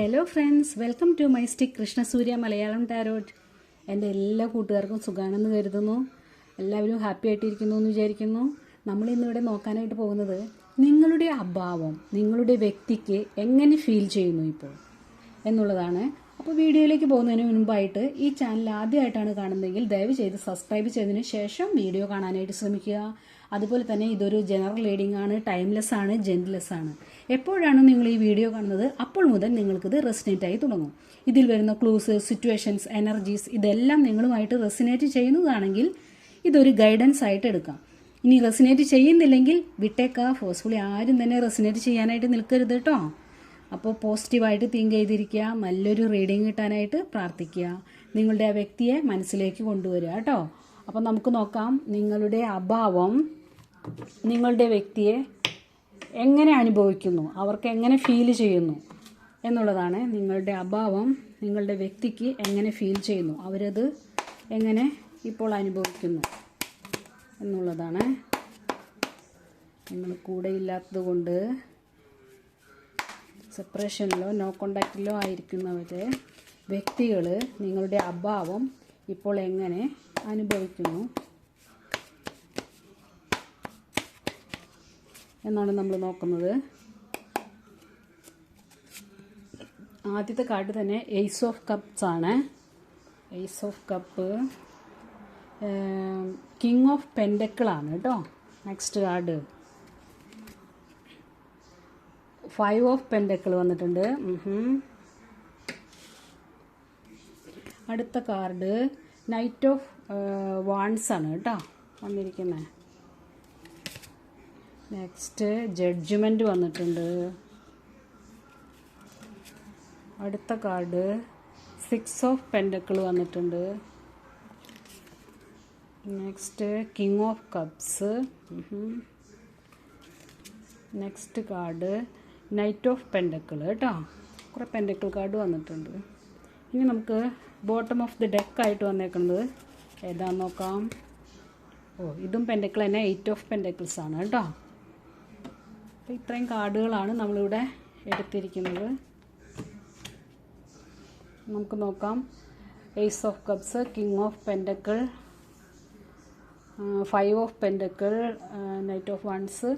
Hello friends, welcome to mystic Krishnasurya Malayalam tarot. എൻ്റെ എല്ലാ കൂട്ടുകാർക്കും സുഖാണെന്ന് കരുതുന്നു. എല്ലാവരും ഹാപ്പി ആയിട്ടിരിക്കുന്നു എന്ന് വിചാരിക്കുന്നു. നമ്മളിന്നിവിടെ നോക്കാനായിട്ട് പോകുന്നത് നിങ്ങളുടെ അഭാവം നിങ്ങളുടെ വ്യക്തിക്ക് എങ്ങനെ ഫീൽ ചെയ്യുന്നു ഇപ്പോൾ എന്നുള്ളതാണ്. അപ്പോൾ വീഡിയോയിലേക്ക് പോകുന്നതിന് മുൻപായിട്ട് ഈ ചാനൽ ആദ്യമായിട്ടാണ് കാണുന്നതെങ്കിൽ ദയവ് ചെയ്ത് സബ്സ്ക്രൈബ് ചെയ്തതിന് ശേഷം വീഡിയോ കാണാനായിട്ട് ശ്രമിക്കുക. അതുപോലെ തന്നെ ഇതൊരു ജനറൽ റീഡിംഗ് ആണ്, ടൈംലെസ് ആണ്, ജെൻറ്റ്ലെസ് ആണ്. എപ്പോഴാണ് നിങ്ങൾ ഈ വീഡിയോ കാണുന്നത് അപ്പോൾ മുതൽ നിങ്ങൾക്കിത് റെസിനേറ്റ് ആയി തുടങ്ങും. ഇതിൽ വരുന്ന ക്ലൂസ്, സിറ്റുവേഷൻസ്, എനർജീസ് ഇതെല്ലാം നിങ്ങളുമായിട്ട് റെസിനേറ്റ് ചെയ്യുന്നതാണെങ്കിൽ ഇതൊരു ഗൈഡൻസ് ആയിട്ട് എടുക്കാം. ഇനി റെസിനേറ്റ് ചെയ്യുന്നില്ലെങ്കിൽ വിട്ടേക്കുക. ഫോഴ്സ്ഫുള്ളി ആരും തന്നെ റെസിനേറ്റ് ചെയ്യാനായിട്ട് നിൽക്കരുത് കേട്ടോ. അപ്പോൾ പോസിറ്റീവായിട്ട് തിങ്ക് ചെയ്തിരിക്കുക, നല്ലൊരു റീഡിങ് കിട്ടാനായിട്ട് പ്രാർത്ഥിക്കുക, നിങ്ങളുടെ ആ വ്യക്തിയെ മനസ്സിലേക്ക് കൊണ്ടുവരിക കേട്ടോ. അപ്പം നമുക്ക് നോക്കാം നിങ്ങളുടെ അഭാവം നിങ്ങളുടെ വ്യക്തിയെ എങ്ങനെ അനുഭവിക്കുന്നു, അവർക്ക് എങ്ങനെ ഫീൽ ചെയ്യുന്നു എന്നുള്ളതാണ്. നിങ്ങളുടെ അഭാവം നിങ്ങളുടെ വ്യക്തിക്ക് എങ്ങനെ ഫീൽ ചെയ്യുന്നു, അവരത് എങ്ങനെ ഇപ്പോൾ അനുഭവിക്കുന്നു എന്നുള്ളതാണ്. നിങ്ങൾ കൂടെ ഇല്ലാത്തത് കൊണ്ട് സെപ്പറേഷനിലോ നോ കോണ്ടാക്റ്റിലോ ആയിരിക്കുന്നവരെ വ്യക്തികൾ നിങ്ങളുടെ അഭാവം ഇപ്പോൾ എങ്ങനെ അനുഭവിക്കുന്നു എന്നാണ് നമ്മൾ നോക്കുന്നത്. ആദ്യത്തെ കാർഡ് തന്നെ ഏസ് ഓഫ് കപ്സ് ആണ്. Ace of cup, king of pentacle ആണ് കേട്ടോ. നെക്സ്റ്റ് കാർഡ് 5 ഓഫ് പെൻഡക്കിൾ വന്നിട്ടുണ്ട്. അടുത്ത കാർഡ് നൈറ്റ് ഓഫ് വാൺസ് ആണ് കേട്ടോ വന്നിരിക്കുന്നത്. നെക്സ്റ്റ് ജഡ്ജ്മെൻറ്റ് വന്നിട്ടുണ്ട്. അടുത്ത കാർഡ് 6 ഓഫ് പെൻഡക്കിൾ വന്നിട്ടുണ്ട്. Next king of cups. Next card knight of pentacle കേട്ടോ. കുറേ പെൻഡക്കിൾ കാർഡ് വന്നിട്ടുണ്ട്. ഇനി നമുക്ക് ബോട്ടം ഓഫ് ദി ഡെക്ക് ആയിട്ട് വന്നേക്കുന്നത് ഏതാന്ന് നോക്കാം. ഇതും പെൻഡക്കിൾ തന്നെ, 8 ഓഫ് പെൻഡക്കിൾസ് ആണ് കേട്ടോ. അപ്പോൾ ഇത്രയും കാർഡുകളാണ് നമ്മളിവിടെ എടുത്തിരിക്കുന്നത്. നമുക്ക് നോക്കാം. Ace of cups, king of pentacle, 5 of pentacle, knight of wands,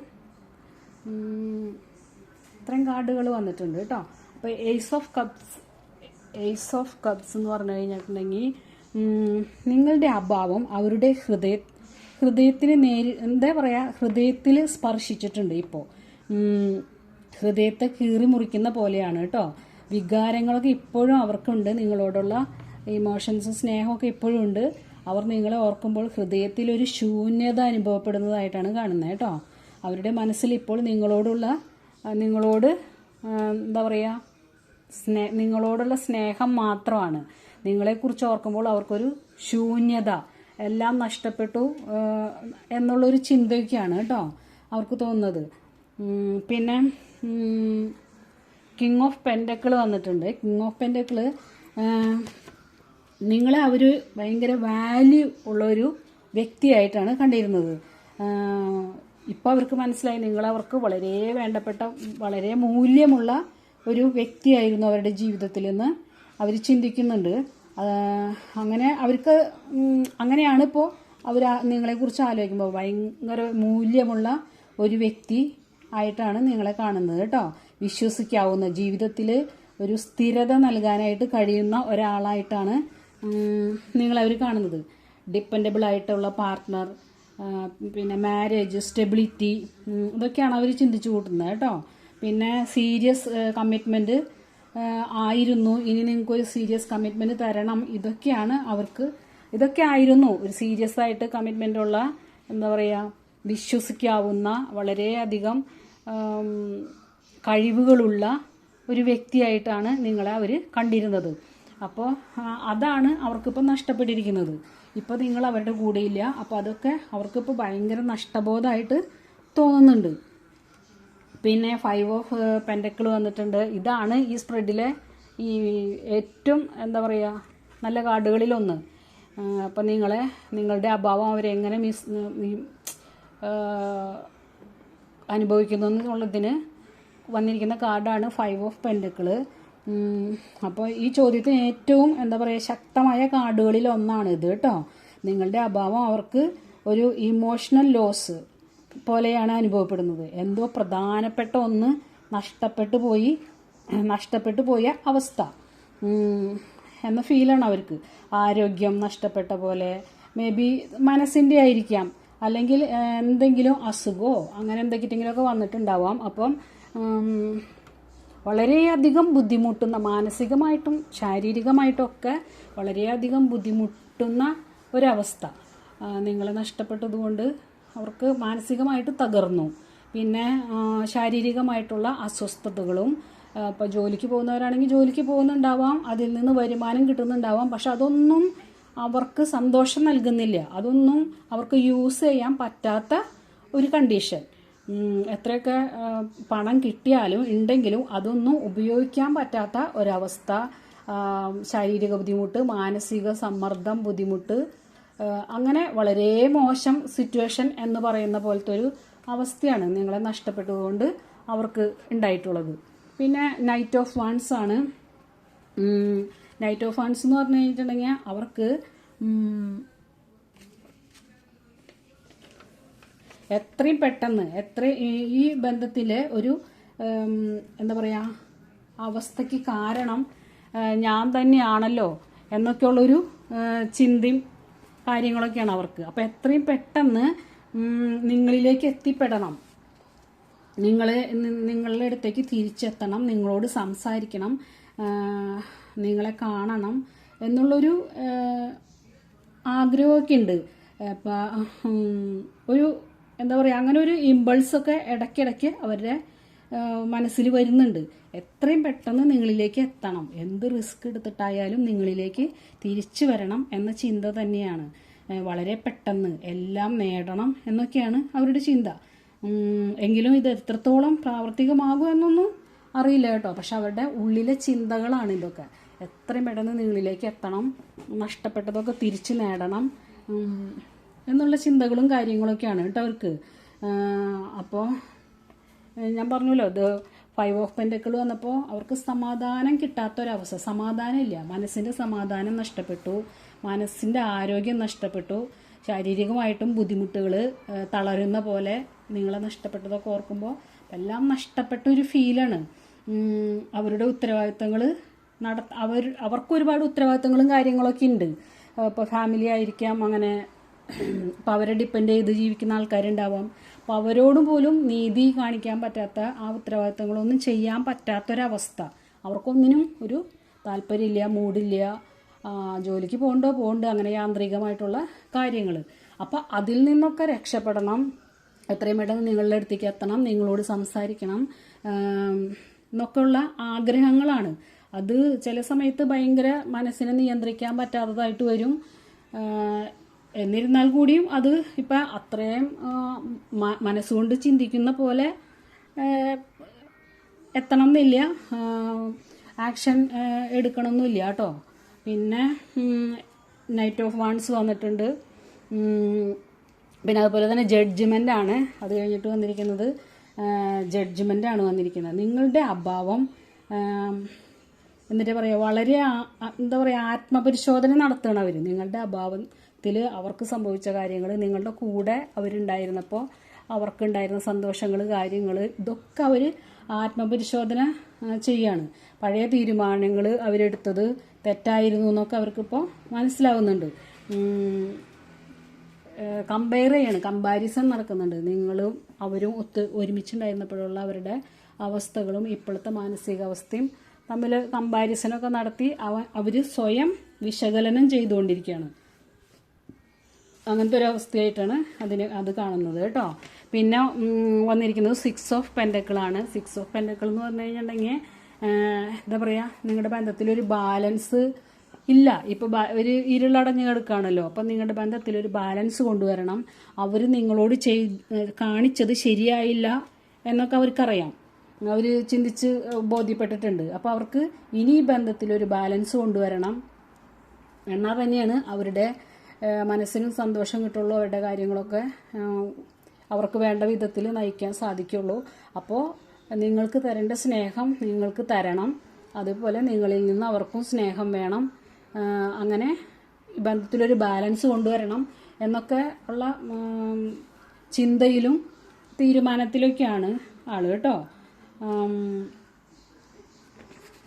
ഇത്രയും കാർഡുകൾ വന്നിട്ടുണ്ട് കേട്ടോ. അപ്പോൾ ഏസ് ഓഫ് കപ്സ് എന്ന് പറഞ്ഞു കഴിഞ്ഞിട്ടുണ്ടെങ്കിൽ നിങ്ങളുടെ അഭാവം അവരുടെ ഹൃദയത്തിന് എന്താ പറയുക, ഹൃദയത്തിൽ സ്പർശിച്ചിട്ടുണ്ട്. ഇപ്പോൾ ഹൃദയത്തെ കീറി മുറിക്കുന്ന പോലെയാണ് കേട്ടോ. വികാരങ്ങളൊക്കെ ഇപ്പോഴും അവർക്കുണ്ട്, നിങ്ങളോടുള്ള ഇമോഷൻസും സ്നേഹമൊക്കെ ഇപ്പോഴും ഉണ്ട്. അവർ നിങ്ങളെ ഓർക്കുമ്പോൾ ഹൃദയത്തിലൊരു ശൂന്യത അനുഭവപ്പെടുന്നതായിട്ടാണ് കാണുന്നത് കേട്ടോ. അവരുടെ മനസ്സിൽ ഇപ്പോൾ നിങ്ങളോട് എന്താ പറയുക, നിങ്ങളോടുള്ള സ്നേഹം മാത്രമാണ്. നിങ്ങളെക്കുറിച്ച് ഓർക്കുമ്പോൾ അവർക്കൊരു ശൂന്യത, എല്ലാം നഷ്ടപ്പെട്ടു എന്നുള്ളൊരു ചിന്തയൊക്കെയാണ് കേട്ടോ അവർക്ക് തോന്നുന്നത്. പിന്നെ കിങ് ഓഫ് പെൻഡക്കിൾ വന്നിട്ടുണ്ട്. കിങ് ഓഫ് പെൻഡക്കിൾ നിങ്ങളെ അവർ ഭയങ്കര വാല്യൂ ഉള്ളൊരു വ്യക്തിയായിട്ടാണ് കണ്ടിരുന്നത്. ഇപ്പോൾ അവർക്ക് മനസ്സിലായി നിങ്ങളവർക്ക് വളരെ വേണ്ടപ്പെട്ട, വളരെ മൂല്യമുള്ള ഒരു വ്യക്തിയായിരുന്നു അവരുടെ ജീവിതത്തിൽ എന്ന് അവർ ചിന്തിക്കുന്നുണ്ട്. അങ്ങനെ അവർക്ക് അങ്ങനെയാണ് ഇപ്പോൾ അവർ നിങ്ങളെക്കുറിച്ച് ആലോചിക്കുമ്പോൾ ഭയങ്കര മൂല്യമുള്ള ഒരു വ്യക്തി ആയിട്ടാണ് നിങ്ങളെ കാണുന്നത് കേട്ടോ. വിശ്വസിക്കാവുന്ന, ജീവിതത്തിൽ ഒരു സ്ഥിരത നൽകാനായിട്ട് കഴിയുന്ന ഒരാളായിട്ടാണ് നിങ്ങളവർ കാണുന്നത്. ഡിപ്പെൻഡബിൾ ആയിട്ടുള്ള പാർട്ട്ണർ, പിന്നെ മാരേജ്, സ്റ്റെബിലിറ്റി, ഇതൊക്കെയാണ് അവർ ചിന്തിച്ചു കൂട്ടുന്നത് കേട്ടോ. പിന്നെ സീരിയസ് കമ്മിറ്റ്മെൻറ്റ് ആയിരുന്നു, ഇനി നിങ്ങൾക്കൊരു സീരിയസ് കമ്മിറ്റ്മെൻറ്റ് തരണം, ഇതൊക്കെ ആയിരുന്നു ഒരു സീരിയസ് ആയിട്ട് കമ്മിറ്റ്മെൻ്റ് ഉള്ള, എന്താ പറയുക, വിശ്വസിക്കാവുന്ന, വളരെയധികം കഴിവുകളുള്ള ഒരു വ്യക്തിയായിട്ടാണ് നിങ്ങളെ അവർ കണ്ടിരുന്നത്. അപ്പോൾ അതാണ് അവർക്കിപ്പോൾ നഷ്ടപ്പെട്ടിരിക്കുന്നത്. ഇപ്പോൾ നിങ്ങൾ അവരുടെ കൂടെയില്ല. അപ്പോൾ അതൊക്കെ അവർക്കിപ്പോൾ ഭയങ്കര നഷ്ടബോധമായിട്ട് തോന്നുന്നുണ്ട്. പിന്നെ 5 ഓഫ് പെൻഡക്കിൾ വന്നിട്ടുണ്ട്. ഇതാണ് ഈ സ്പ്രെഡിലെ ഈ ഏറ്റവും എന്താ പറയുക നല്ല കാർഡുകളിലൊന്ന്. അപ്പം നിങ്ങളുടെ അഭാവം അവരെങ്ങനെ അനുഭവിക്കുന്നു എന്നുള്ളതിന് വന്നിരിക്കുന്ന കാർഡാണ് 5 ഓഫ് പെൻഡക്കിൾ. അപ്പോൾ ഈ ചോദ്യത്തിന് ഏറ്റവും എന്താ പറയുക ശക്തമായ കാർഡുകളിൽ ഒന്നാണ് ഇത് കേട്ടോ. നിങ്ങളുടെ അഭാവം അവർക്ക് ഒരു ഇമോഷണൽ ലോസ് പോലെയാണ് അനുഭവപ്പെടുന്നത്. എന്തോ പ്രധാനപ്പെട്ട ഒന്ന് നഷ്ടപ്പെട്ടു പോയ അവസ്ഥ എന്ന ഫീലാണ് അവർക്ക്. ആരോഗ്യം നഷ്ടപ്പെട്ട പോലെ, മേ ബി മനസ്സിൻ്റെ ആയിരിക്കാം, അല്ലെങ്കിൽ എന്തെങ്കിലും അസുഖമോ അങ്ങനെ എന്തെങ്കിലുമൊക്കെ വന്നിട്ടുണ്ടാവാം. അപ്പം വളരെയധികം ബുദ്ധിമുട്ടുന്ന, മാനസികമായിട്ടും ശാരീരികമായിട്ടൊക്കെ വളരെയധികം ബുദ്ധിമുട്ടുന്ന ഒരവസ്ഥ. നിങ്ങളെ നഷ്ടപ്പെട്ടതുകൊണ്ട് അവർക്ക് മാനസികമായിട്ട് തകർന്നു. പിന്നെ ശാരീരികമായിട്ടുള്ള അസ്വസ്ഥതകളും, ഇപ്പോൾ ജോലിക്ക് പോകുന്നവരാണെങ്കിൽ ജോലിക്ക് പോകുന്നുണ്ടാവാം, അതിൽ നിന്ന് വരുമാനം കിട്ടുന്നുണ്ടാവാം. പക്ഷെ അതൊന്നും അവർക്ക് സന്തോഷം നൽകുന്നില്ല. അതൊന്നും അവർക്ക് യൂസ് ചെയ്യാൻ പറ്റാത്ത ഒരു കണ്ടീഷൻ. എത്രയൊക്കെ പണം കിട്ടിയാലും ഉണ്ടെങ്കിലും അതൊന്നും ഉപയോഗിക്കാൻ പറ്റാത്ത ഒരവസ്ഥ. ശാരീരിക ബുദ്ധിമുട്ട്, മാനസിക സമ്മർദ്ദം, ബുദ്ധിമുട്ട്, അങ്ങനെ വളരെ മോശം സിറ്റുവേഷൻ എന്ന് പറയുന്ന പോലത്തെ ഒരു അവസ്ഥയാണ് നിങ്ങളെ നഷ്ടപ്പെട്ടതുകൊണ്ട് അവർക്ക് ഉണ്ടായിട്ടുള്ളത്. പിന്നെ നൈറ്റ് ഓഫ് വാൻസ് ആണ്. നൈറ്റ് ഓഫ് വാൻസ് എന്ന് പറഞ്ഞു കഴിഞ്ഞിട്ടുണ്ടെങ്കിൽ അവർക്ക് എത്രയും പെട്ടെന്ന് ഈ ബന്ധത്തിലെ ഒരു എന്താ പറയുക അവസ്ഥയ്ക്ക് കാരണം ഞാൻ തന്നെയാണല്ലോ എന്നൊക്കെയുള്ളൊരു ചിന്തയും കാര്യങ്ങളൊക്കെയാണ് അവർക്ക്. അപ്പോൾ എത്രയും പെട്ടെന്ന് നിങ്ങളിലേക്ക് എത്തിപ്പെടണം, നിങ്ങളുടെ അടുത്തേക്ക് തിരിച്ചെത്തണം, നിങ്ങളോട് സംസാരിക്കണം, നിങ്ങളെ കാണണം എന്നുള്ളൊരു ആഗ്രഹമൊക്കെ ഉണ്ട്. ഇപ്പം ഒരു എന്താ പറയുക, അങ്ങനെ ഒരു ഇമ്പൾസൊക്കെ ഇടയ്ക്കിടയ്ക്ക് അവരുടെ മനസ്സിൽ വരുന്നുണ്ട്. എത്രയും പെട്ടെന്ന് നിങ്ങളിലേക്ക് എത്തണം, എന്ത് റിസ്ക് എടുത്തിട്ടായാലും നിങ്ങളിലേക്ക് തിരിച്ചു വരണം എന്ന ചിന്ത തന്നെയാണ്. വളരെ പെട്ടെന്ന് എല്ലാം നേടണം എന്നൊക്കെയാണ് അവരുടെ ചിന്ത. എങ്കിലും ഇത് എത്രത്തോളം പ്രാവർത്തികമാകും എന്നൊന്നും അറിയില്ല കേട്ടോ. പക്ഷെ അവരുടെ ഉള്ളിലെ ചിന്തകളാണ് ഇതൊക്കെ. എത്രയും പെട്ടെന്ന് നിങ്ങളിലേക്ക് എത്തണം, നഷ്ടപ്പെട്ടതൊക്കെ തിരിച്ചു നേടണം എന്നുള്ള ചിന്തകളും കാര്യങ്ങളൊക്കെയാണ് കേട്ടോ അവർക്ക്. അപ്പോൾ ഞാൻ പറഞ്ഞല്ലോ, ഇത് 5 ഓഫ് പെൻറ്റക്കിൾ വന്നപ്പോൾ അവർക്ക് സമാധാനം കിട്ടാത്തൊരവസ്ഥ. സമാധാനമില്ല, മനസ്സിൻ്റെ സമാധാനം നഷ്ടപ്പെട്ടു, മനസ്സിൻ്റെ ആരോഗ്യം നഷ്ടപ്പെട്ടു, ശാരീരികമായിട്ടും ബുദ്ധിമുട്ടുകൾ, തളരുന്ന പോലെ നിങ്ങളെ നഷ്ടപ്പെട്ടതൊക്കെ ഓർക്കുമ്പോൾ എല്ലാം നഷ്ടപ്പെട്ട ഒരു ഫീലാണ്. അവരുടെ ഉത്തരവാദിത്തങ്ങൾ അവർക്ക് ഒരുപാട് ഉത്തരവാദിത്തങ്ങളും കാര്യങ്ങളൊക്കെ ഉണ്ട്. ഇപ്പോൾ ഫാമിലി ആയിരിക്കാം, അങ്ങനെ അപ്പോൾ അവരെ ഡിപ്പെൻഡ് ചെയ്ത് ജീവിക്കുന്ന ആൾക്കാരുണ്ടാവാം. അപ്പോൾ അവരോട് പോലും നീതി കാണിക്കാൻ പറ്റാത്ത, ആ ഉത്തരവാദിത്തങ്ങളൊന്നും ചെയ്യാൻ പറ്റാത്തൊരവസ്ഥ. അവർക്കൊന്നിനും ഒരു താല്പര്യമില്ല, മൂഡില്ല, ജോലിക്ക് പോകണ്ട അങ്ങനെ യാന്ത്രികമായിട്ടുള്ള കാര്യങ്ങൾ. അപ്പോൾ അതിൽ നിന്നൊക്കെ രക്ഷപ്പെടണം, എത്രയും പെട്ടെന്ന് നിങ്ങളുടെ അടുത്തേക്ക് എത്തണം, നിങ്ങളോട് സംസാരിക്കണം എന്നൊക്കെയുള്ള ആഗ്രഹങ്ങളാണ്. അത് ചില സമയത്ത് ഭയങ്കര മനസ്സിനെ നിയന്ത്രിക്കാൻ പറ്റാത്തതായിട്ട് വരും. എന്നിരുന്നാൽ കൂടിയും അത് ഇപ്പം അത്രയും മനസ്സുകൊണ്ട് ചിന്തിക്കുന്ന പോലെ എത്തണം എന്നില്ല, ആക്ഷൻ എടുക്കണമെന്നില്ല കേട്ടോ. പിന്നെ നൈറ്റ് ഓഫ് വാൻസ് വന്നിട്ടുണ്ട്. പിന്നെ അതുപോലെ തന്നെ ജഡ്ജ്മെൻ്റ് ആണ് അത് കഴിഞ്ഞിട്ട് വന്നിരിക്കുന്നത്. ജഡ്ജ്മെൻ്റാണ് വന്നിരിക്കുന്നത്. നിങ്ങളുടെ അഭാവം എന്നിട്ട് പറയുക, വളരെ എന്താ പറയുക, ആത്മപരിശോധന നടത്തണം അവർ. നിങ്ങളുടെ അഭാവത്തിൽ അവർക്ക് സംഭവിച്ച കാര്യങ്ങൾ, നിങ്ങളുടെ കൂടെ അവരുണ്ടായിരുന്നപ്പോൾ അവർക്കുണ്ടായിരുന്ന സന്തോഷങ്ങൾ, കാര്യങ്ങൾ, ഇതൊക്കെ അവർ ആത്മപരിശോധന ചെയ്യാണ്. പഴയ തീരുമാനങ്ങൾ അവരെടുത്തത് തെറ്റായിരുന്നു എന്നൊക്കെ അവർക്കിപ്പോൾ മനസ്സിലാവുന്നുണ്ട്. കമ്പയർ ചെയ്യാണ്, കമ്പാരിസൺ നടക്കുന്നുണ്ട്. നിങ്ങളും അവരും ഒരുമിച്ചുണ്ടായിരുന്നപ്പോഴുള്ള അവരുടെ അവസ്ഥകളും ഇപ്പോഴത്തെ മാനസികാവസ്ഥയും തമ്മിൽ കമ്പാരിസണൊക്കെ നടത്തി അവർ സ്വയം വിശകലനം ചെയ്തുകൊണ്ടിരിക്കുകയാണ്. അങ്ങനത്തെ ഒരു അവസ്ഥയായിട്ടാണ് അത് കാണുന്നത് കേട്ടോ. പിന്നെ വന്നിരിക്കുന്നത് 6 ഓഫ് പെൻറ്റക്കിളാണ്. 6 ഓഫ് പെൻറ്റക്കിൾ എന്ന് പറഞ്ഞു കഴിഞ്ഞിട്ടുണ്ടെങ്കിൽ എന്താ പറയുക, നിങ്ങളുടെ ബന്ധത്തിലൊരു ബാലൻസ് ഇല്ല. ഇപ്പോൾ ഒരു ഇരുളടഞ്ഞ് കിടക്കുകയാണല്ലോ. അപ്പം നിങ്ങളുടെ ബന്ധത്തിലൊരു ബാലൻസ് കൊണ്ടുവരണം. അവർ നിങ്ങളോട് കാണിച്ചത് ശരിയായില്ല എന്നൊക്കെ അവർക്കറിയാം, അവർ ചിന്തിച്ച് ബോധ്യപ്പെട്ടിട്ടുണ്ട്. അപ്പോൾ അവർക്ക് ഇനി ഈ ബന്ധത്തിലൊരു ബാലൻസ് കൊണ്ടുവരണം. എന്നാൽ തന്നെയാണ് അവരുടെ മനസ്സിനും സന്തോഷം കിട്ടുള്ളൂ, അവരുടെ കാര്യങ്ങളൊക്കെ അവർക്ക് വേണ്ട വിധത്തിൽ നയിക്കാൻ സാധിക്കുള്ളൂ. അപ്പോൾ നിങ്ങൾക്ക് തരേണ്ട സ്നേഹം നിങ്ങൾക്ക് തരണം. അതുപോലെ നിങ്ങളിൽ നിന്ന് അവർക്കും സ്നേഹം വേണം. അങ്ങനെ ബന്ധത്തിലൊരു ബാലൻസ് കൊണ്ടുവരണം എന്നൊക്കെ ഉള്ള ചിന്തയിലും തീരുമാനത്തിലൊക്കെയാണ് ആള് കേട്ടോ.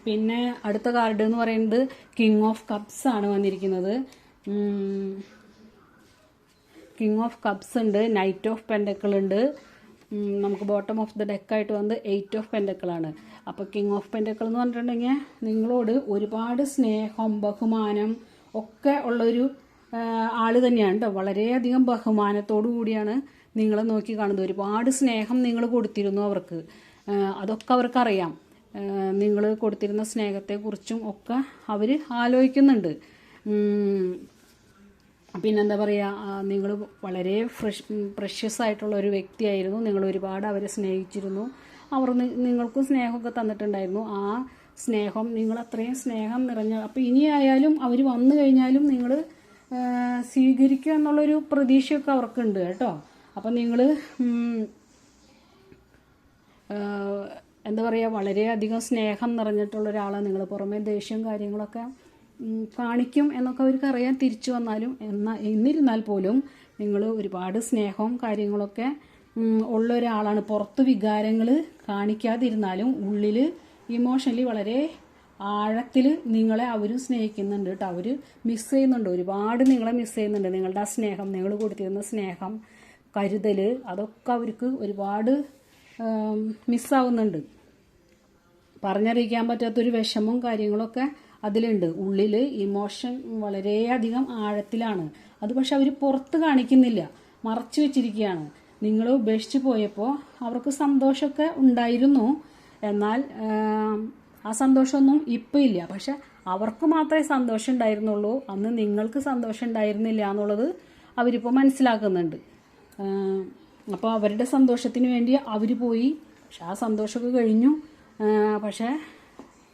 പിന്നെ അടുത്ത കാർഡ് എന്ന് പറയുന്നത് കിങ് ഓഫ് കപ്സ് ആണ് വന്നിരിക്കുന്നത്. കിങ് ഓഫ് കപ്സ് ഉണ്ട്, നൈറ്റ് ഓഫ് പെൻഡക്കിൾ ഉണ്ട്, നമുക്ക് ബോട്ടം ഓഫ് ദ ഡെക്കായിട്ട് വന്ന് 8 ഓഫ് പെൻഡക്കിളാണ്. അപ്പോൾ കിങ് ഓഫ് പെൻഡക്കിൾ എന്ന് പറഞ്ഞിട്ടുണ്ടെങ്കിൽ നിങ്ങളോട് ഒരുപാട് സ്നേഹം ബഹുമാനം ഒക്കെ ഉള്ളൊരു ആള് തന്നെയാണ് കേട്ടോ. വളരെയധികം ബഹുമാനത്തോടു കൂടിയാണ് നിങ്ങളെ നോക്കി കാണുന്നത്. ഒരുപാട് സ്നേഹം നിങ്ങൾ കൊടുത്തിരുന്നു അവർക്ക്. അതൊക്കെ അവർക്കറിയാം. നിങ്ങൾ കൊടുത്തിരുന്ന സ്നേഹത്തെക്കുറിച്ചും ഒക്കെ അവർ ആലോചിക്കുന്നുണ്ട്. പിന്നെന്താ പറയുക, നിങ്ങൾ വളരെ പ്രഷ്യസ് ആയിട്ടുള്ള ഒരു വ്യക്തിയായിരുന്നു. നിങ്ങൾ ഒരുപാട് അവരെ സ്നേഹിച്ചിരുന്നു. അവർ നിങ്ങൾക്കും സ്നേഹമൊക്കെ തന്നിട്ടുണ്ടായിരുന്നു. ആ സ്നേഹം, നിങ്ങൾ അത്രയും സ്നേഹം നിറഞ്ഞ, അപ്പോൾ ഇനിയായാലും അവർ വന്നു കഴിഞ്ഞാലും നിങ്ങൾ സ്വീകരിക്കുക എന്നുള്ളൊരു പ്രതീക്ഷയൊക്കെ അവർക്കുണ്ട് കേട്ടോ. അപ്പം നിങ്ങൾ എന്താ പറയുക, വളരെയധികം സ്നേഹം നിറഞ്ഞിട്ടുള്ള ഒരാളാണ് നിങ്ങൾ. പുറമേ ദേഷ്യം കാര്യങ്ങളൊക്കെ കാണിക്കും എന്നൊക്കെ അവർക്ക് അറിയാൻ തിരിച്ചു വന്നാലും, എന്നിരുന്നാൽ പോലും നിങ്ങൾ ഒരുപാട് സ്നേഹവും കാര്യങ്ങളൊക്കെ ഉള്ള ഒരാളാണ്. പുറത്ത് വികാരങ്ങൾ കാണിക്കാതിരുന്നാലും ഉള്ളിൽ ഇമോഷണലി വളരെ ആഴത്തിൽ നിങ്ങളെ അവരും സ്നേഹിക്കുന്നുണ്ട് കേട്ടോ. അവർ മിസ് ചെയ്യുന്നുണ്ട്, ഒരുപാട് നിങ്ങളെ മിസ് ചെയ്യുന്നുണ്ട്. നിങ്ങളുടെ ആ സ്നേഹം, നിങ്ങൾ കൊടുത്തിരുന്ന സ്നേഹം, കരുതൽ, അതൊക്കെ അവർക്ക് ഒരുപാട് മിസ്സാവുന്നുണ്ട്. പറഞ്ഞറിയിക്കാൻ പറ്റാത്തൊരു വിഷമവും കാര്യങ്ങളൊക്കെ അതിലുണ്ട്. ഉള്ളിൽ ഇമോഷൻ വളരെയധികം ആഴത്തിലാണ്. അത് പക്ഷെ അവർ പുറത്ത് കാണിക്കുന്നില്ല, മറച്ചു വെച്ചിരിക്കുകയാണ്. നിങ്ങൾ ഉപേക്ഷിച്ച് പോയപ്പോൾ അവർക്ക് സന്തോഷമൊക്കെ ഉണ്ടായിരുന്നു. എന്നാൽ ആ സന്തോഷമൊന്നും ഇപ്പം ഇല്ല. പക്ഷെ അവർക്ക് മാത്രമേ സന്തോഷം ഉണ്ടായിരുന്നുള്ളൂ, അന്ന് നിങ്ങൾക്ക് സന്തോഷം ഉണ്ടായിരുന്നില്ല എന്നുള്ളത് അവരിപ്പോൾ മനസ്സിലാക്കുന്നുണ്ട്. അപ്പോൾ അവരുടെ സന്തോഷത്തിന് വേണ്ടി അവർ പോയി. പക്ഷെ ആ സന്തോഷമൊക്കെ കഴിഞ്ഞു. പക്ഷേ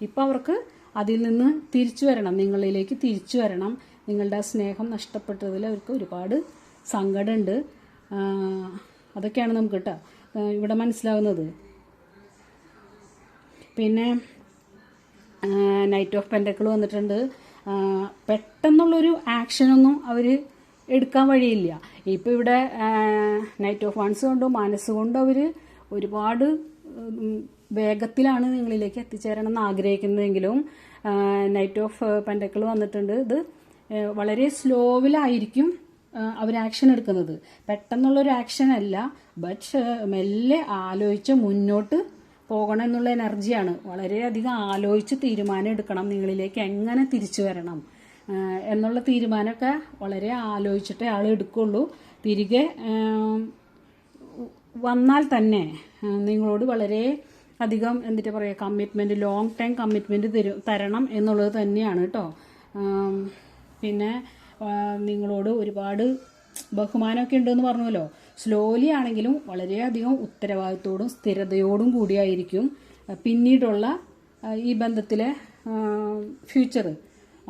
ഇപ്പം അവർക്ക് അതിൽ നിന്ന് തിരിച്ചു വരണം, നിങ്ങളിലേക്ക് തിരിച്ചു വരണം. നിങ്ങളുടെ ആ സ്നേഹം നഷ്ടപ്പെട്ടതിൽ അവർക്ക് ഒരുപാട് സങ്കടമുണ്ട്. അതൊക്കെയാണ് നമുക്ക് കേട്ടോ ഇവിടെ മനസ്സിലാവുന്നത്. പിന്നെ നൈറ്റ് ഓഫ് പെൻഡക്കിൾ വന്നിട്ടുണ്ട്. പെട്ടെന്നുള്ളൊരു ആക്ഷനൊന്നും അവർ എടുക്കാൻ വഴിയില്ല. ഇപ്പോൾ ഇവിടെ നൈറ്റ് ഓഫ് വൺസ് കൊണ്ടും മനസ്സുകൊണ്ടും അവർ ഒരുപാട് വേഗത്തിലാണ് നിങ്ങളിലേക്ക് എത്തിച്ചേരണം എന്ന് ആഗ്രഹിക്കുന്നതെങ്കിലും നൈറ്റ് ഓഫ് പെൻഡക്കിൾ വന്നിട്ടുണ്ട്. ഇത് വളരെ സ്ലോവിലായിരിക്കും അവർ ആക്ഷൻ എടുക്കുന്നത്. പെട്ടെന്നുള്ളൊരു ആക്ഷൻ അല്ല, ബട്ട് മെല്ലെ ആലോചിച്ച് മുന്നോട്ട് പോകണം എന്നുള്ള എനർജിയാണ്. വളരെയധികം ആലോചിച്ച് തീരുമാനം എടുക്കണം, നിങ്ങളിലേക്ക് എങ്ങനെ തിരിച്ചു വരണം എന്നുള്ള തീരുമാനമൊക്കെ വളരെ ആലോചിച്ചിട്ടേ ആൾ എടുക്കുള്ളൂ. തിരികെ വന്നാൽ തന്നെ നിങ്ങളോട് വളരെ അധികം എന്നിട്ട് പറയുക കമ്മിറ്റ്മെൻറ്റ്, ലോങ് ടൈം കമ്മിറ്റ്മെൻറ്റ് തരണം എന്നുള്ളത് തന്നെയാണ് കേട്ടോ. പിന്നെ നിങ്ങളോട് ഒരുപാട് ബഹുമാനമൊക്കെ ഉണ്ടെന്ന് പറഞ്ഞല്ലോ. സ്ലോലി ആണെങ്കിലും വളരെയധികം ഉത്തരവാദിത്തോടും സ്ഥിരതയോടും കൂടിയായിരിക്കും പിന്നീടുള്ള ഈ ബന്ധത്തിലെ ഫ്യൂച്ചർ.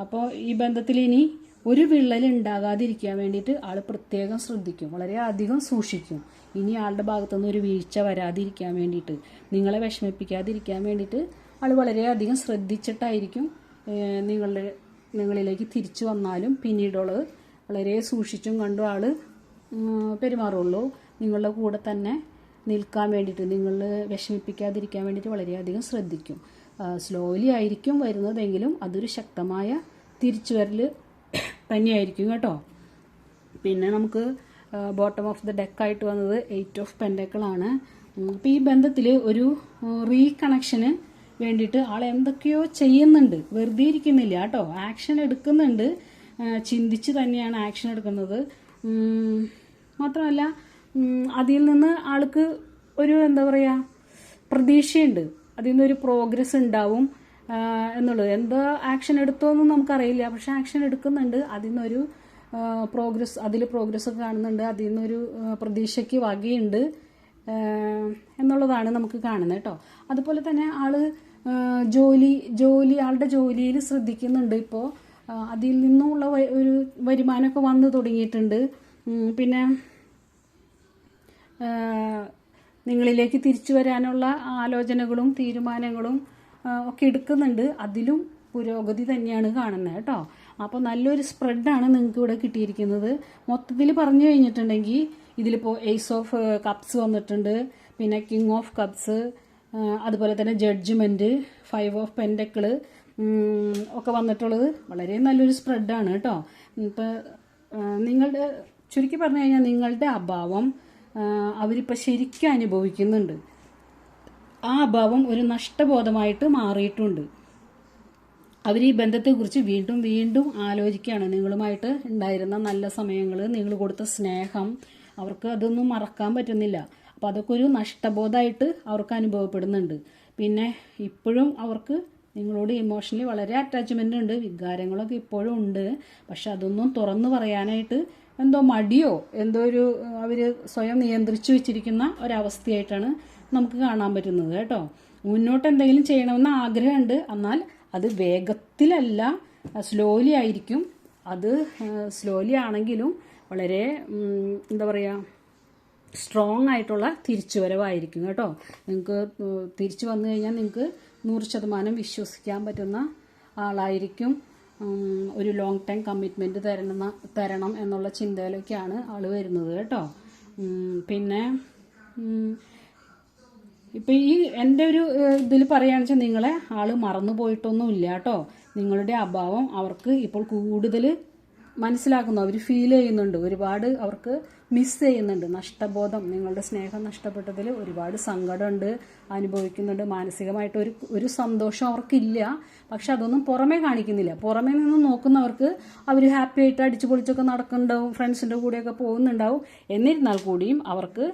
അപ്പോൾ ഈ ബന്ധത്തിൽ ഇനി ഒരു വിള്ളൽ ഉണ്ടാകാതിരിക്കാൻ വേണ്ടിയിട്ട് ആൾ പ്രത്യേകം ശ്രദ്ധിക്കും, വളരെയധികം സൂക്ഷിക്കും. ഇനി ആളുടെ ഭാഗത്തുനിന്ന് ഒരു വീഴ്ച വരാതിരിക്കാൻ വേണ്ടിയിട്ട്, നിങ്ങളെ വിഷമിപ്പിക്കാതിരിക്കാൻ വേണ്ടിയിട്ട് ആൾ വളരെയധികം ശ്രദ്ധിച്ചിട്ടായിരിക്കും നിങ്ങളിലേക്ക് തിരിച്ചു വന്നാലും പിന്നീടുള്ളത് വളരെ സൂക്ഷിച്ചും കണ്ടും ആൾ പെരുമാറുള്ളൂ. നിങ്ങളുടെ കൂടെ തന്നെ നിൽക്കാൻ വേണ്ടിയിട്ട്, നിങ്ങൾ വിഷമിപ്പിക്കാതിരിക്കാൻ വേണ്ടിയിട്ട് വളരെയധികം ശ്രദ്ധിക്കും. സ്ലോലി ആയിരിക്കും വരുന്നതെങ്കിലും അതൊരു ശക്തമായ തിരിച്ചുവരൽ തന്നെയായിരിക്കും കേട്ടോ. പിന്നെ നമുക്ക് ബോട്ടം ഓഫ് ദ ഡെക്കായിട്ട് വന്നത് 8 ഓഫ് പെൻഡക്കിളാണ്. അപ്പോൾ ഈ ബന്ധത്തിൽ ഒരു റീകണക്ഷന് വേണ്ടിയിട്ട് ആൾ എന്തൊക്കെയോ ചെയ്യുന്നുണ്ട്, വെറുതെ ഇരിക്കുന്നില്ല കേട്ടോ, ആക്ഷൻ എടുക്കുന്നുണ്ട്. ചിന്തിച്ച് തന്നെയാണ് ആക്ഷൻ എടുക്കുന്നത്. മാത്രമല്ല അതിൽ നിന്ന് ആൾക്ക് ഒരു എന്താ പറയുക പ്രതീക്ഷയുണ്ട്, അതിൽ നിന്നൊരു പ്രോഗ്രസ് ഉണ്ടാവും എന്നുള്ളത്. എന്താ ആക്ഷൻ എടുത്തോന്നും നമുക്കറിയില്ല, പക്ഷെ ആക്ഷൻ എടുക്കുന്നുണ്ട്. അതിൽ നിന്നൊരു പ്രോഗ്രസ് ഒക്കെ കാണുന്നുണ്ട്. അതിൽ നിന്നൊരു പ്രതീക്ഷയ്ക്ക് വകയുണ്ട് എന്നുള്ളതാണ് നമുക്ക് കാണുന്നത് കേട്ടോ. അതുപോലെ തന്നെ ആള് ആളുടെ ജോലിയിൽ ശ്രദ്ധിക്കുന്നുണ്ട്. ഇപ്പോൾ അതിൽ നിന്നുള്ള ഒരു വരുമാനമൊക്കെ വന്നു തുടങ്ങിയിട്ടുണ്ട്. പിന്നെ നിങ്ങളിലേക്ക് തിരിച്ചു വരാനുള്ള ആലോചനകളും തീരുമാനങ്ങളും ഒക്കെ എടുക്കുന്നുണ്ട്, അതിലും പുരോഗതി തന്നെയാണ് കാണുന്നത് കേട്ടോ. അപ്പോൾ നല്ലൊരു സ്പ്രെഡാണ് നിങ്ങൾക്ക് ഇവിടെ കിട്ടിയിരിക്കുന്നത്. മൊത്തത്തിൽ പറഞ്ഞു കഴിഞ്ഞിട്ടുണ്ടെങ്കിൽ ഇതിലിപ്പോൾ ഏസ് ഓഫ് കപ്സ് വന്നിട്ടുണ്ട്, പിന്നെ കിങ് ഓഫ് കപ്സ്, അതുപോലെ തന്നെ ജഡ്ജ്മെൻറ്റ്, 5 ഓഫ് പെൻഡക്കിള് ഒക്കെ വന്നിട്ടുള്ളത് വളരെ നല്ലൊരു സ്പ്രെഡാണ് കേട്ടോ. ഇപ്പോൾ നിങ്ങളുടെ ചുരുക്കി പറഞ്ഞു കഴിഞ്ഞാൽ നിങ്ങളുടെ അഭാവം അവരിപ്പോൾ ശരിക്കും അനുഭവിക്കുന്നുണ്ട്. ആ അഭാവം ഒരു നഷ്ടബോധമായിട്ട് മാറിയിട്ടുണ്ട്. അവർ ഈ ബന്ധത്തെക്കുറിച്ച് വീണ്ടും വീണ്ടും ആലോചിക്കുകയാണ്. നിങ്ങളുമായിട്ട് ഉണ്ടായിരുന്ന നല്ല സമയങ്ങൾ, നിങ്ങൾ കൊടുത്ത സ്നേഹം, അവർക്ക് അതൊന്നും മറക്കാൻ പറ്റുന്നില്ല. അപ്പോൾ അതൊക്കെ ഒരു നഷ്ടബോധമായിട്ട് അവർക്ക് അനുഭവപ്പെടുന്നുണ്ട്. പിന്നെ ഇപ്പോഴും അവർക്ക് നിങ്ങളോട് ഇമോഷണലി വളരെ അറ്റാച്ച്മെൻ്റ് ഉണ്ട്, വികാരങ്ങളൊക്കെ ഇപ്പോഴും ഉണ്ട്. പക്ഷെ അതൊന്നും തുറന്നു പറയാനായിട്ട് എന്തോ മടിയോ എന്തോ ഒരു അവർ സ്വയം നിയന്ത്രിച്ചു വെച്ചിരിക്കുന്ന ഒരവസ്ഥയായിട്ടാണ് നമുക്ക് കാണാൻ പറ്റുന്നത് കേട്ടോ. മുന്നോട്ട് എന്തെങ്കിലും ചെയ്യണമെന്ന് ആഗ്രഹമുണ്ട്, എന്നാൽ അത് വേഗത്തിലല്ല, സ്ലോലി ആയിരിക്കും. അത് സ്ലോലി ആണെങ്കിലും വളരെ എന്താ പറയുക, സ്ട്രോങ് ആയിട്ടുള്ള തിരിച്ചുവരവായിരിക്കും കേട്ടോ. നിങ്ങൾക്ക് തിരിച്ചു വന്നു കഴിഞ്ഞാൽ നിങ്ങൾക്ക് 100% വിശ്വസിക്കാൻ പറ്റുന്ന ആളായിരിക്കും. ഒരു ലോങ് ടൈം കമ്മിറ്റ്മെൻറ്റ് തരണം എന്നുള്ള ചിന്തയിലൊക്കെയാണ് ആൾ വരുന്നത് കേട്ടോ. പിന്നെ ഇപ്പം ഈ എൻ്റെ ഒരു ഇതിൽ പറയുകയാണെന്ന് വെച്ചാൽ നിങ്ങളെ ആൾ മറന്നു പോയിട്ടൊന്നും ഇല്ല കേട്ടോ. നിങ്ങളുടെ അഭാവം അവർക്ക് ഇപ്പോൾ കൂടുതൽ മനസ്സിലാക്കുന്നു, അവർ ഫീൽ ചെയ്യുന്നുണ്ട്, ഒരുപാട് അവർക്ക് മിസ് ചെയ്യുന്നുണ്ട്. നഷ്ടബോധം, നിങ്ങളുടെ സ്നേഹം നഷ്ടപ്പെട്ടതിൽ ഒരുപാട് സങ്കടമുണ്ട്, അനുഭവിക്കുന്നുണ്ട്. മാനസികമായിട്ട് ഒരു സന്തോഷം അവർക്കില്ല, പക്ഷെ അതൊന്നും പുറമേ കാണിക്കുന്നില്ല. പുറമേ നിന്ന് നോക്കുന്നവർക്ക് അവർ ഹാപ്പി ആയിട്ട് അടിച്ചു പൊളിച്ചൊക്കെ നടക്കുന്നുണ്ടാവും, ഫ്രണ്ട്സിൻ്റെ കൂടെയൊക്കെ പോകുന്നുണ്ടാവും. എന്നിരുന്നാൽ കൂടിയും അവർക്ക്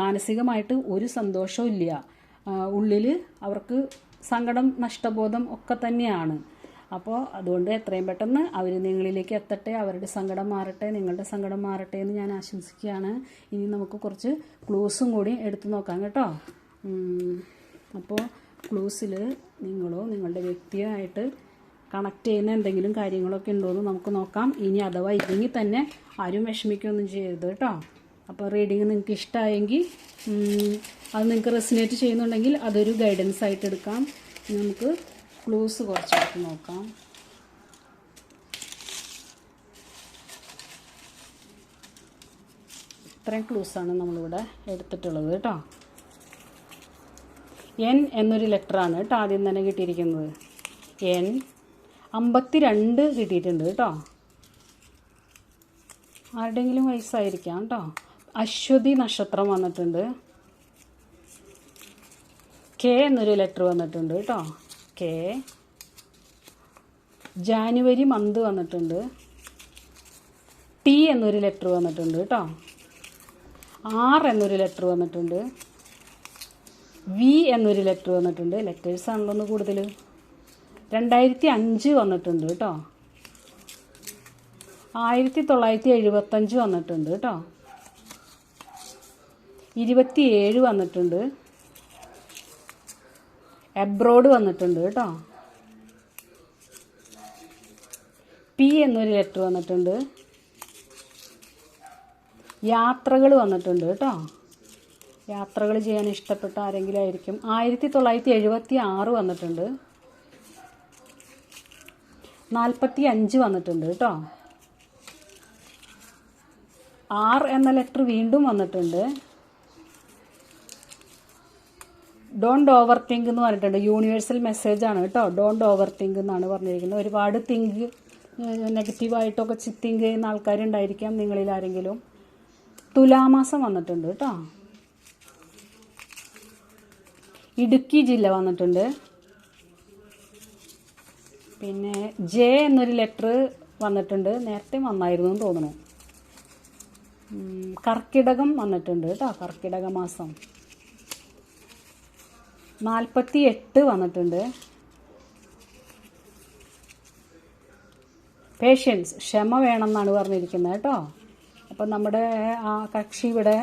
മാനസികമായിട്ട് ഒരു സന്തോഷവും ഇല്ല. ഉള്ളിൽ അവർക്ക് സങ്കടം, നഷ്ടബോധം ഒക്കെ തന്നെയാണ്. അപ്പോൾ അതുകൊണ്ട് എത്രയും പെട്ടെന്ന് അവർ നിങ്ങളിലേക്ക് എത്തട്ടെ, അവരുടെ സങ്കടം മാറട്ടെ, നിങ്ങളുടെ സങ്കടം മാറട്ടെ എന്ന് ഞാൻ ആശംസിക്കുകയാണ്. ഇനി നമുക്ക് കുറച്ച് ക്ലൂസും കൂടി എടുത്തു നോക്കാം കേട്ടോ. അപ്പോൾ ക്ലൂസിൽ നിങ്ങളോ നിങ്ങളുടെ വ്യക്തിയായിട്ട് കണക്ട് ചെയ്യുന്ന എന്തെങ്കിലും കാര്യങ്ങളൊക്കെ ഉണ്ടോ എന്ന് നമുക്ക് നോക്കാം. ഇനി അഥവാ ഇല്ലെങ്കിൽ തന്നെ ആരും വിഷമിക്കുകയൊന്നും ചെയ്യരുത് കേട്ടോ. അപ്പോൾ റീഡിങ് നിങ്ങൾക്ക് ഇഷ്ടമായെങ്കിൽ, അത് നിങ്ങൾക്ക് റെസിനേറ്റ് ചെയ്യുന്നുണ്ടെങ്കിൽ അതൊരു ഗൈഡൻസ് ആയിട്ട് എടുക്കാം. നമുക്ക് ക്ലൂസ് കുറച്ചെടുത്ത് നോക്കാം. ഇത്രയും ക്ലൂസാണ് നമ്മളിവിടെ എടുത്തിട്ടുള്ളത് കേട്ടോ. എൻ എന്നൊരു ലെറ്ററാണ് കേട്ടോ ആദ്യം തന്നെ കിട്ടിയിരിക്കുന്നത്. എൻ 52 കിട്ടിയിട്ടുണ്ട് കേട്ടോ. ആരുടെയെങ്കിലും വയസ്സായിരിക്കാം കേട്ടോ. അശ്വതി നക്ഷത്രം വന്നിട്ടുണ്ട്. കെ എന്നൊരു ലെറ്റർ വന്നിട്ടുണ്ട് കേട്ടോ. കെ. ജാനുവരി മന്ത് വന്നിട്ടുണ്ട്. ടി എന്നൊരു ലെറ്റർ വന്നിട്ടുണ്ട് കേട്ടോ. ആർ എന്നൊരു ലെറ്റർ വന്നിട്ടുണ്ട്. വി എന്നൊരു ലെറ്റർ വന്നിട്ടുണ്ട്. ലെറ്റേഴ്സ് ആണല്ലോ ഒന്ന് കൂടുതൽ. 2005 വന്നിട്ടുണ്ട് കേട്ടോ. 1975 വന്നിട്ടുണ്ട് കേട്ടോ. 27 വന്നിട്ടുണ്ട്. എബ്രോഡ് വന്നിട്ടുണ്ട് കേട്ടോ. പി എന്നൊരു ലെറ്റർ വന്നിട്ടുണ്ട്. യാത്രകൾ വന്നിട്ടുണ്ട് കേട്ടോ. യാത്രകൾ ചെയ്യാൻ ഇഷ്ടപ്പെട്ട ആരെങ്കിലും ആയിരിക്കും. 1976 വന്നിട്ടുണ്ട്. 45 വന്നിട്ടുണ്ട് കേട്ടോ. ആർ എന്ന ലെറ്റർ വീണ്ടും വന്നിട്ടുണ്ട്. ഡോണ്ട് ഓവർ തിങ്ക് എന്ന് പറഞ്ഞിട്ടുണ്ട്. യൂണിവേഴ്സൽ മെസ്സേജ് ആണ് കേട്ടോ. ഡോണ്ട് ഓവർ തിങ്ക് എന്നാണ് പറഞ്ഞിരിക്കുന്നത്. ഒരുപാട് നെഗറ്റീവായിട്ടൊക്കെ തിങ്ക് ചെയ്യുന്ന ആൾക്കാരുണ്ടായിരിക്കാം നിങ്ങളിൽ ആരെങ്കിലും. തുലാമാസം വന്നിട്ടുണ്ട് കേട്ടോ. ഇടുക്കി ജില്ല വന്നിട്ടുണ്ട്. പിന്നെ ജെ എന്നൊരു ലെറ്റർ വന്നിട്ടുണ്ട്. നേരത്തെ വന്നായിരുന്നു എന്ന് തോന്നുന്നു. കർക്കിടകം വന്നിട്ടുണ്ട് കേട്ടോ. കർക്കിടക മാസം. 48 വന്നിട്ടുണ്ട്. പേഷ്യൻസ്, ക്ഷമ വേണമെന്നാണ് പറഞ്ഞിരിക്കുന്നത് കേട്ടോ. അപ്പം നമ്മുടെ ആ കക്ഷി ഇവിടെ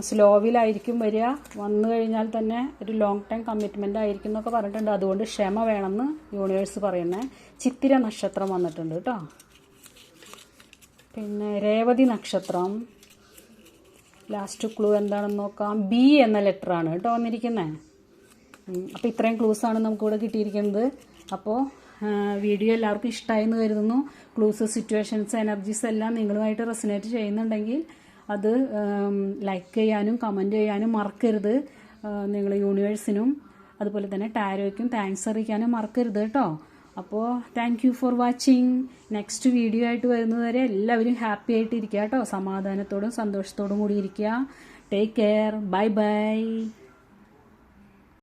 സ്ലോവിലായിരിക്കും വരിക. വന്നു കഴിഞ്ഞാൽ തന്നെ ഒരു ലോങ് ടൈം കമ്മിറ്റ്മെൻ്റ് ആയിരിക്കും എന്നൊക്കെ പറഞ്ഞിട്ടുണ്ട്. അതുകൊണ്ട് ക്ഷമ വേണമെന്ന് യൂണിവേഴ്സ് പറയുന്നത്. ചിത്തിര നക്ഷത്രം വന്നിട്ടുണ്ട് കേട്ടോ. പിന്നെ രേവതി നക്ഷത്രം. ലാസ്റ്റ് ക്ലൂ എന്താണെന്ന് നോക്കാം. ബി എന്ന ലെറ്ററാണ് കേട്ടോ വന്നിരിക്കുന്നത്. അപ്പോൾ ഇത്രയും ക്ലൂസാണ് നമുക്കിവിടെ കിട്ടിയിരിക്കുന്നത്. അപ്പോൾ വീഡിയോ എല്ലാവർക്കും ഇഷ്ടമായെന്ന് കരുതുന്നു. ക്ലൂസ്, സിറ്റുവേഷൻസ്, എനർജീസ് എല്ലാം നിങ്ങളുമായിട്ട് റെസനേറ്റ് ചെയ്യുന്നുണ്ടെങ്കിൽ അത് ലൈക്ക് ചെയ്യാനും കമൻറ്റ് ചെയ്യാനും മറക്കരുത്. നിങ്ങൾ യൂണിവേഴ്സിനും അതുപോലെ തന്നെ ടാരോയ്ക്കും താങ്ക്സ് അറിയിക്കാനും മറക്കരുത് കേട്ടോ. അപ്പോൾ thank you for watching. Next video ആയിട്ട് വരുന്നതുവരെ എല്ലാവരും ഹാപ്പി ആയിട്ട് ഇരിക്കുക കേട്ടോ. സമാധാനത്തോടും സന്തോഷത്തോടും കൂടി ഇരിക്കുക. Take care. Bye bye.